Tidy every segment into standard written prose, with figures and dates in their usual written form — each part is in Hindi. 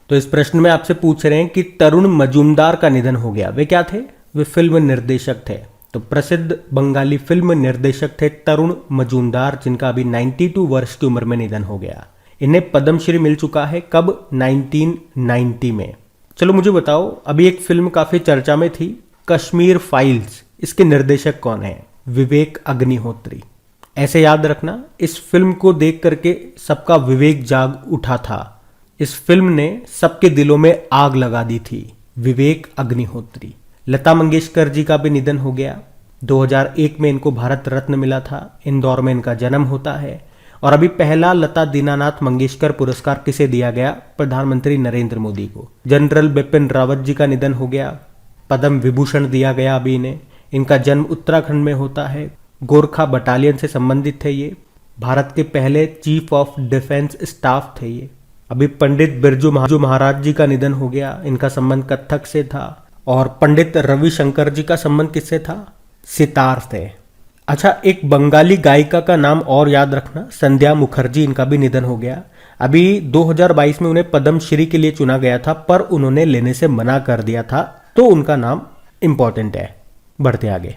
तो इस प्रश्न में आपसे पूछ रहे हैं कि तरुण मजूमदार का निधन हो गया। वे क्या थे? वे फिल्म निर्देशक थे। तो प्रसिद्ध बंगाली फिल्म निर्देशक थे तरुण मजूमदार, जिनका अभी 92 वर्ष की उम्र में निधन हो गया। इन्हें पद्मश्री मिल चुका है कब? 1990 में। चलो मुझे बताओ, अभी एक फिल्म काफी चर्चा में थी, कश्मीर फाइल्स, इसके निर्देशक कौन है? विवेक अग्निहोत्री। ऐसे याद रखना, इस फिल्म को देख करके सबका विवेक जाग उठा था। इस फिल्म ने सबके दिलों में आग लगा दी थी। विवेक अग्निहोत्री। लता मंगेशकर जी का भी निधन हो गया। 2001 में इनको भारत रत्न मिला था। इंदौर में इनका जन्म होता है। और अभी पहला लता दीनानाथ मंगेशकर पुरस्कार किसे दिया गया? प्रधानमंत्री नरेंद्र मोदी को। जनरल बिपिन रावत जी का निधन हो गया। पद्म विभूषण दिया गया अभी इन्हें। इनका जन्म उत्तराखंड में होता है। गोरखा बटालियन से संबंधित थे ये। भारत के पहले चीफ ऑफ डिफेंस स्टाफ थे ये। अभी पंडित बिरजू महाराज जी का निधन हो गया। इनका संबंध कथक से था। और पंडित रविशंकर जी का संबंध किससे था? सितार से। अच्छा, एक बंगाली गायिका का नाम और याद रखना, संध्या मुखर्जी, इनका भी निधन हो गया। अभी 2022 में उन्हें पद्मश्री के लिए चुना गया था, पर उन्होंने लेने से मना कर दिया था, तो उनका नाम इंपॉर्टेंट है। बढ़ते आगे।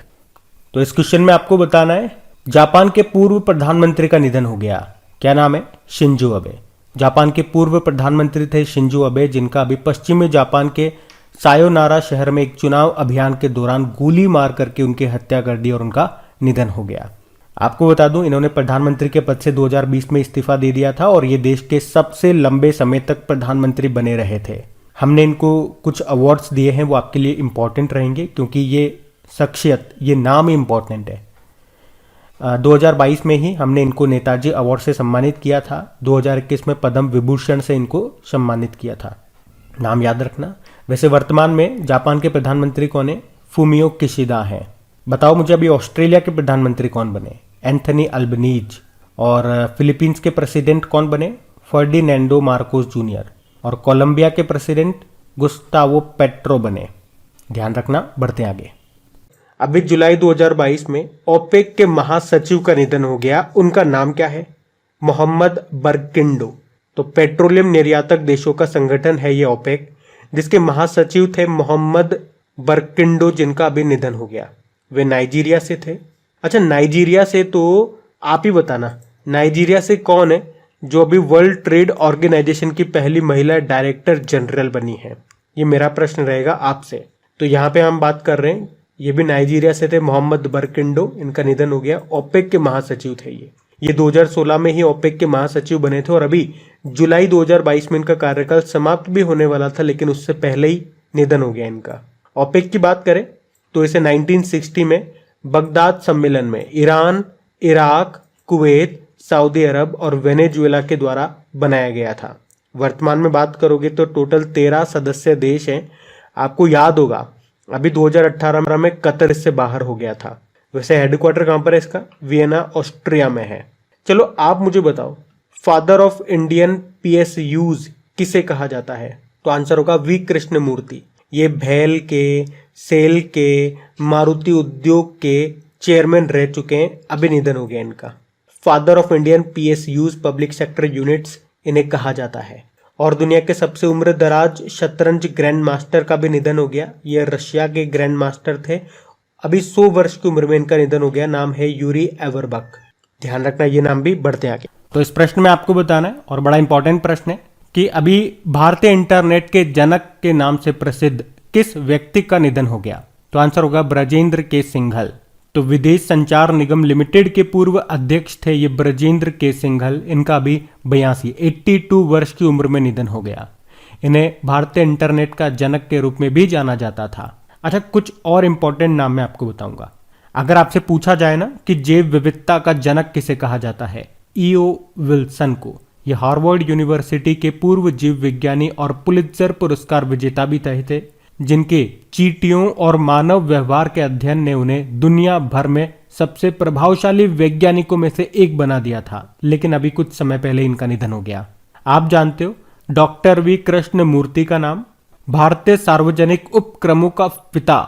तो इस क्वेश्चन में आपको बताना है, जापान के पूर्व प्रधानमंत्री का निधन हो गया। क्या नाम है? Shinzo Abe. जापान के पूर्व प्रधानमंत्री थे शिंजो अबे, जिनका अभी पश्चिमी जापान के सायोनारा शहर में एक चुनाव अभियान के दौरान गोली मार करके उनकी हत्या कर दी और उनका निधन हो गया। आपको बता दूं, इन्होंने प्रधानमंत्री के पद से 2020 में इस्तीफा दे दिया था और ये देश के सबसे लंबे समय तक प्रधानमंत्री बने रहे थे। हमने इनको कुछ अवार्ड्स दिए हैं, वो आपके लिए इंपॉर्टेंट रहेंगे, क्योंकि ये शख्सियत, ये नाम ही इंपॉर्टेंट है। 2022 में ही हमने इनको नेताजी अवार्ड से सम्मानित किया था। 2021 में पद्म विभूषण से इनको सम्मानित किया था। नाम याद रखना। वैसे वर्तमान में जापान के प्रधानमंत्री कौन है? फूमियो किशिदा हैं। बताओ मुझे, अभी ऑस्ट्रेलिया के प्रधानमंत्री कौन बने? Anthony Albanese. और फिलीपींस के प्रेसिडेंट कौन बने? Ferdinando Marcos junior. और कोलंबिया के प्रेसिडेंट गुस्तावो पेट्रो बने। ध्यान रखना। बढ़ते आगे। अभी जुलाई 2022 में ओपेक के महासचिव का निधन हो गया। उनका नाम क्या है? मोहम्मद बरकिंडो। तो पेट्रोलियम निर्यातक देशों का संगठन है ये ओपेक, जिसके महासचिव थे मोहम्मद बरकिंडो, जिनका अभी निधन हो गया। वे नाइजीरिया से थे। अच्छा, नाइजीरिया से तो आप ही बताना, नाइजीरिया से कौन है जो अभी वर्ल्ड ट्रेड ऑर्गेनाइजेशन की पहली महिला डायरेक्टर जनरल बनी है? ये मेरा प्रश्न रहेगा आपसे। तो यहाँ पे हम बात कर रहे हैं, ये भी नाइजीरिया से थे, मोहम्मद बरकिंडो। इनका निधन हो गया। ओपेक के महासचिव थे ये 2016 में ही ओपेक के महासचिव बने थे और अभी जुलाई 2022 में इनका कार्यकाल समाप्त भी होने वाला था, लेकिन उससे पहले ही निधन हो गया इनका। ओपेक की बात करें तो इसे 1960 में बगदाद सम्मेलन में ईरान, इराक, कुवैत, सऊदी अरब और वेनेजुएला के द्वारा बनाया गया था। वर्तमान में बात करोगे तो टोटल 13 सदस्य देश हैं। आपको याद होगा, अभी 2018 में कतर इससे बाहर हो गया था। वैसे हेडक्वार्टर कहां पर है इसका? वियना, ऑस्ट्रिया में है। चलो आप मुझे बताओ, फादर ऑफ इंडियन पीएसयूज किसे कहा जाता है? तो आंसर होगा वी कृष्णमूर्ति। ये भेल के, सेल के, मारुति उद्योग के चेयरमैन रह चुके हैं। अभी निधन हो गया इनका। Father of Indian PSUs, public sector units, इन्हें कहा जाता है। और दुनिया के सबसे उम्र दराज शतरंज ग्रैंड मास्टर का भी निधन हो गया। ये रशिया के ग्रैंड मास्टर थे। अभी 100 वर्ष की उम्र में इनका निधन हो गया। नाम है यूरी एवरबक। ध्यान रखना ये नाम भी। बढ़ते आगे। तो इस प्रश्न में आपको बताना है, और बड़ा इंपॉर्टेंट प्रश्न है, कि अभी भारतीय इंटरनेट के जनक के नाम से प्रसिद्ध किस व्यक्ति का निधन हो गया? तो आंसर होगा ब्रजेंद्र के सिंघल। तो विदेश संचार निगम लिमिटेड के पूर्व अध्यक्ष थे ये ब्रजेंद्र के सिंघल। इनका भी 82 वर्ष की उम्र में निधन हो गया। इन्हें भारतीय इंटरनेट का जनक के रूप में भी जाना जाता था। अच्छा, कुछ और इंपॉर्टेंट नाम मैं आपको बताऊंगा। अगर आपसे पूछा जाए ना कि जैव विविधता का जनक किसे कहा जाता है? ईओ विल्सन को। ये हार्वर्ड यूनिवर्सिटी के पूर्व जीव विज्ञानी और पुलित्जर पुरस्कार विजेता भी थे, जिनके चींटियों और मानव व्यवहार के अध्ययन ने उन्हें दुनिया भर में सबसे प्रभावशाली वैज्ञानिकों में से एक बना दिया था। लेकिन अभी कुछ समय पहले इनका निधन हो गया। आप जानते हो डॉक्टर वी कृष्णमूर्ति का नाम भारतीय सार्वजनिक उपक्रमों का पिता,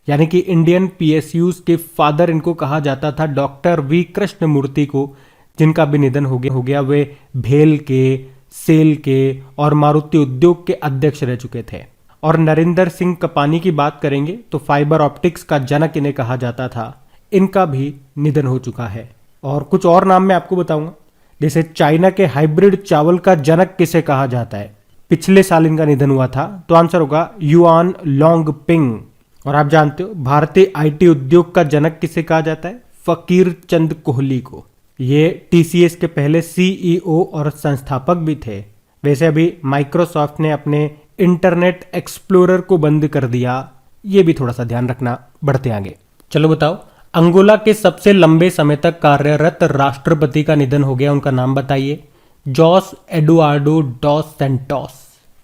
यानी कि इंडियन पीएसयूज के फादर इनको कहा जाता था, डॉक्टर वी कृष्णमूर्ति को, जिनका भी निधन हो गया। वे भेल के, सेल के और मारुति उद्योग के अध्यक्ष रह चुके थे। और नरेंद्र सिंह कपानी की बात करेंगे तो फाइबर ऑप्टिक्स का जनक इन्हें कहा जाता था। इनका भी निधन हो चुका है। और कुछ और नाम मैं आपको बताऊंगा, जैसे चाइना के हाइब्रिड चावल का जनक किसे कहा जाता है, पिछले साल इनका निधन हुआ था, तो आंसर होगा युआन लोंगपिंग। और आप जानते हो भारतीय आईटी उद्योग का जनक किसे कहा जाता है, फकीर चंद कोहली को। ये टीसीएस के पहले सीईओ और संस्थापक भी थे। वैसे अभी माइक्रोसॉफ्ट ने अपने इंटरनेट एक्सप्लोरर को बंद कर दिया, ये भी थोड़ा सा ध्यान रखना। बढ़ते आगे, चलो बताओ, अंगोला के सबसे लंबे समय तक कार्यरत राष्ट्रपति का निधन हो गया, उनका नाम बताइए। जॉस एडुआर्डो डॉस सैंटोस,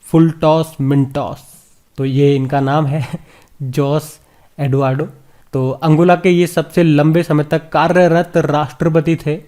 फुलटॉस मिंटोस, तो ये इनका नाम है जॉस एडुआर्डो। तो अंगोला के ये सबसे लंबे समय तक कार्यरत राष्ट्रपति थे,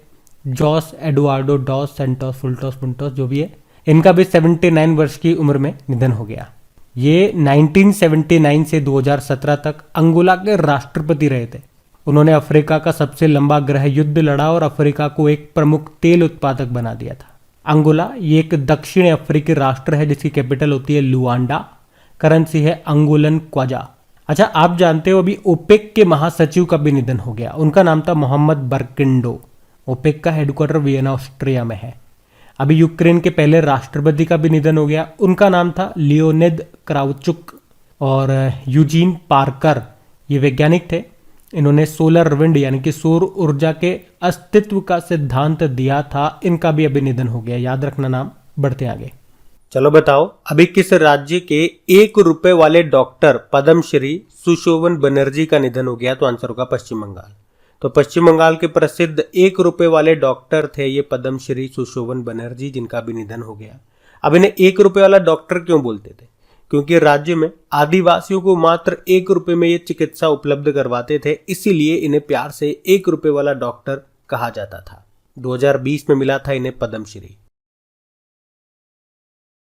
जॉस एडुआर्डो डॉस सैंटोस फुलटॉस मिंटोस, जो भी है। इनका भी 79 वर्ष की उम्र में निधन हो गया। ये 1979 से 2017 तक अंगोला के राष्ट्रपति रहे थे। उन्होंने अफ्रीका का सबसे लंबा गृह युद्ध लड़ा और अफ्रीका को एक प्रमुख तेल उत्पादक बना दिया था। अंगोला ये एक दक्षिण अफ्रीकी राष्ट्र है जिसकी कैपिटल होती है लुआंडा, करेंसी है अंगोलन क्वाजा। अच्छा, आप जानते हो अभी ओपेक के महासचिव का भी निधन हो गया, उनका नाम था मोहम्मद बर्किंडो। ओपेक का हेडक्वार्टर वियना ऑस्ट्रिया में है। अभी यूक्रेन के पहले राष्ट्रपति का भी निधन हो गया, उनका नाम था लियोनिद क्राउचुक। और यूजीन पार्कर ये वैज्ञानिक थे, इन्होंने सोलर विंड यानी कि सौर ऊर्जा के अस्तित्व का सिद्धांत दिया था, इनका भी अभी निधन हो गया, याद रखना नाम। बढ़ते आगे, चलो बताओ, अभी किस राज्य के 1 रुपए वाले डॉक्टर पद्मश्री सुशोभन बनर्जी का निधन हो गया, तो आंसर होगा पश्चिम बंगाल। तो पश्चिम बंगाल के प्रसिद्ध 1 रुपए वाले डॉक्टर थे ये पद्मश्री सुशोभन बनर्जी, जिनका भी निधन हो गया। अब इन्हें 1 रुपए वाला डॉक्टर क्यों बोलते थे, क्योंकि राज्य में आदिवासियों को मात्र 1 रुपए में ये चिकित्सा उपलब्ध करवाते थे, इसीलिए इन्हें प्यार से 1 रुपए वाला डॉक्टर कहा जाता था। 2020 में मिला था इन्हें पद्मश्री।